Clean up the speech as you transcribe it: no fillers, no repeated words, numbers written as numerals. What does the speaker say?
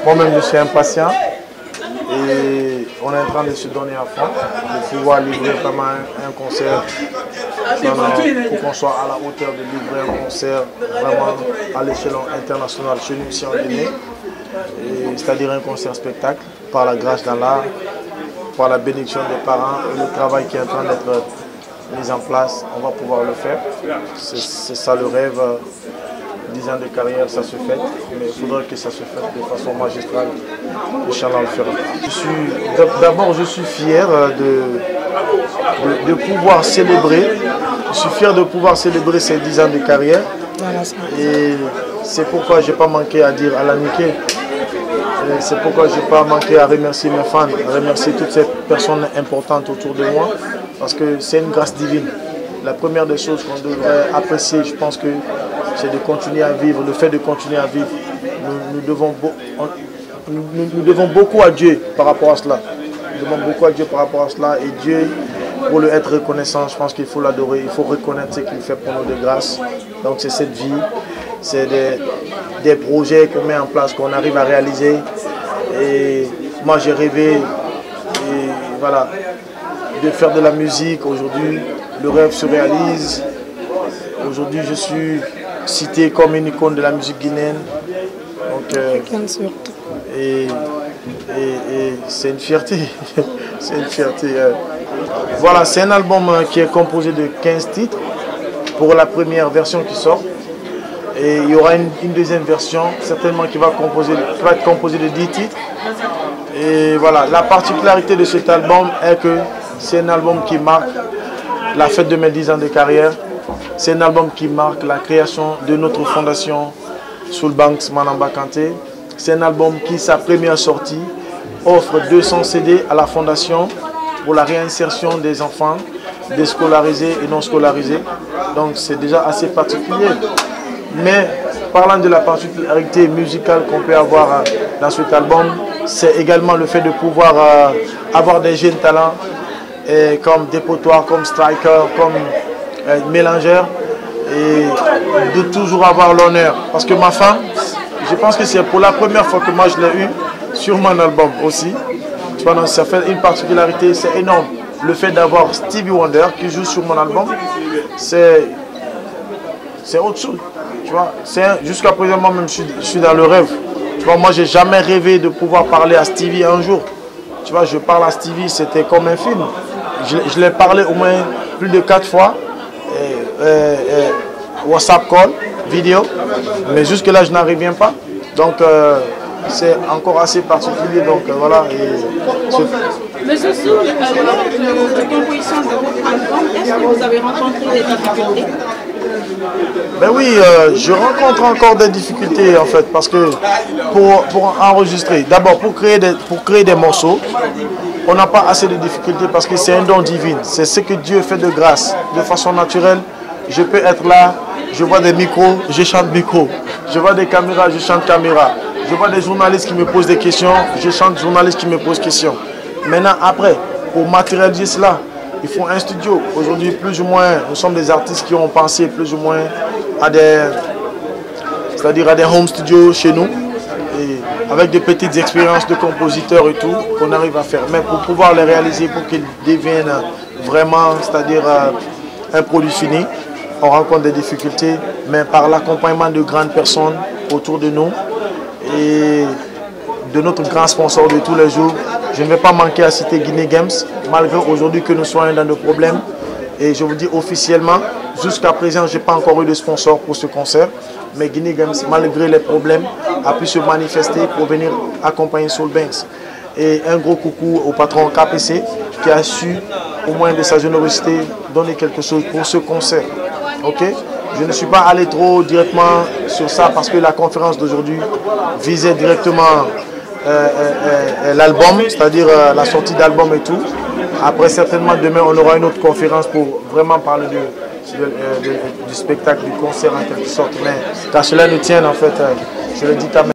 Moi-même, je suis impatient et on est en train de se donner à fond, de pouvoir livrer vraiment un concert pour qu'on soit à la hauteur de livrer un concert vraiment à l'échelon international chez nous ici en Guinée. C'est-à-dire un concert spectacle par la grâce d'Allah, par la bénédiction des parents et le travail qui est en train d'être mis en place, on va pouvoir le faire. C'est ça le rêve. 10 ans de carrière, ça se fait, mais il faudrait que ça se fasse de façon magistrale. Inch'Allah, on le fera. D'abord, je suis fier de pouvoir célébrer. Je suis fier de pouvoir célébrer ces 10 ans de carrière. Et c'est pourquoi je n'ai pas manqué à dire Allah Niké. C'est pourquoi je n'ai pas manqué à remercier mes fans, à remercier toutes ces personnes importantes autour de moi, parce que c'est une grâce divine. La première des choses qu'on devrait apprécier, je pense que c'est de continuer à vivre, le fait de continuer à vivre. Nous devons beaucoup à Dieu par rapport à cela. Nous devons beaucoup à Dieu par rapport à cela. Et Dieu, pour le être reconnaissant, je pense qu'il faut l'adorer. Il faut reconnaître ce qu'il fait pour nous de grâce. Donc c'est cette vie, c'est des projets qu'on met en place, qu'on arrive à réaliser. Et moi j'ai rêvé voilà, de faire de la musique. Aujourd'hui, le rêve se réalise. Aujourd'hui, je suis cité comme une icône de la musique guinéenne. Donc, et c'est une fierté. C'est une fierté. Voilà, c'est un album qui est composé de 15 titres pour la première version qui sort. Et il y aura une deuxième version, certainement qui va être composée de 10 titres. Et voilà, la particularité de cet album est que c'est un album qui marque la fête de mes 10 ans de carrière. C'est un album qui marque la création de notre fondation Soul Banks Manamba Kanté. C'est un album qui, sa première sortie, offre 200 CD à la fondation pour la réinsertion des enfants déscolarisés et non scolarisés. Donc c'est déjà assez particulier. Mais parlant de la particularité musicale qu'on peut avoir dans cet album, c'est également le fait de pouvoir avoir des jeunes talents comme dépotoir, comme striker, comme mélangeur, et de toujours avoir l'honneur. Parce que ma femme, je pense que c'est pour la première fois que moi je l'ai eu sur mon album aussi. Tu vois, donc ça fait une particularité, c'est énorme. Le fait d'avoir Stevie Wonder qui joue sur mon album, c'est autre chose. Tu vois, jusqu'à présent, moi-même, je suis dans le rêve. Tu vois, moi, j'ai jamais rêvé de pouvoir parler à Stevie un jour. Tu vois, je parle à Stevie, c'était comme un film. Je l'ai parlé au moins plus de 4 fois. WhatsApp call, vidéo. Mais jusque-là, je n'en reviens pas. Donc, c'est encore assez particulier. Donc, voilà. Monsieur Soul, lors de la composition de votre album, est-ce que vous avez rencontré des difficultés? Ben oui, je rencontre encore des difficultés en fait, parce que pour enregistrer, d'abord pour créer des morceaux, on n'a pas assez de difficultés parce que c'est un don divin. C'est ce que Dieu fait de grâce, de façon naturelle. Je peux être là, je vois des micros, je chante micro. Je vois des caméras, je chante caméra. Je vois des journalistes qui me posent des questions, je chante journalistes qui me posent des questions. Maintenant, après, pour matérialiser cela, il faut un studio. Aujourd'hui, plus ou moins, nous sommes des artistes qui ont pensé plus ou moins à c'est-à-dire à des home studios chez nous, et avec des petites expériences de compositeurs et tout, qu'on arrive à faire. Mais pour pouvoir les réaliser, pour qu'ils deviennent vraiment, c'est-à-dire un produit fini, on rencontre des difficultés, mais par l'accompagnement de grandes personnes autour de nous et de notre grand sponsor de tous les jours, je ne vais pas manquer à citer Guinée Games, malgré aujourd'hui que nous soyons dans des problèmes. Et je vous dis officiellement, jusqu'à présent, je n'ai pas encore eu de sponsor pour ce concert. Mais Guinée Games, malgré les problèmes, a pu se manifester pour venir accompagner Soul Banks. Et un gros coucou au patron KPC qui a su, au moins de sa générosité, donner quelque chose pour ce concert. Ok? Je ne suis pas allé trop directement sur ça parce que la conférence d'aujourd'hui visait directement l'album, c'est-à-dire la sortie d'album et tout. Après, certainement, demain, on aura une autre conférence pour vraiment parler du spectacle, du concert en quelque sorte. Mais qu'à cela nous tienne, en fait, je le dis quand même.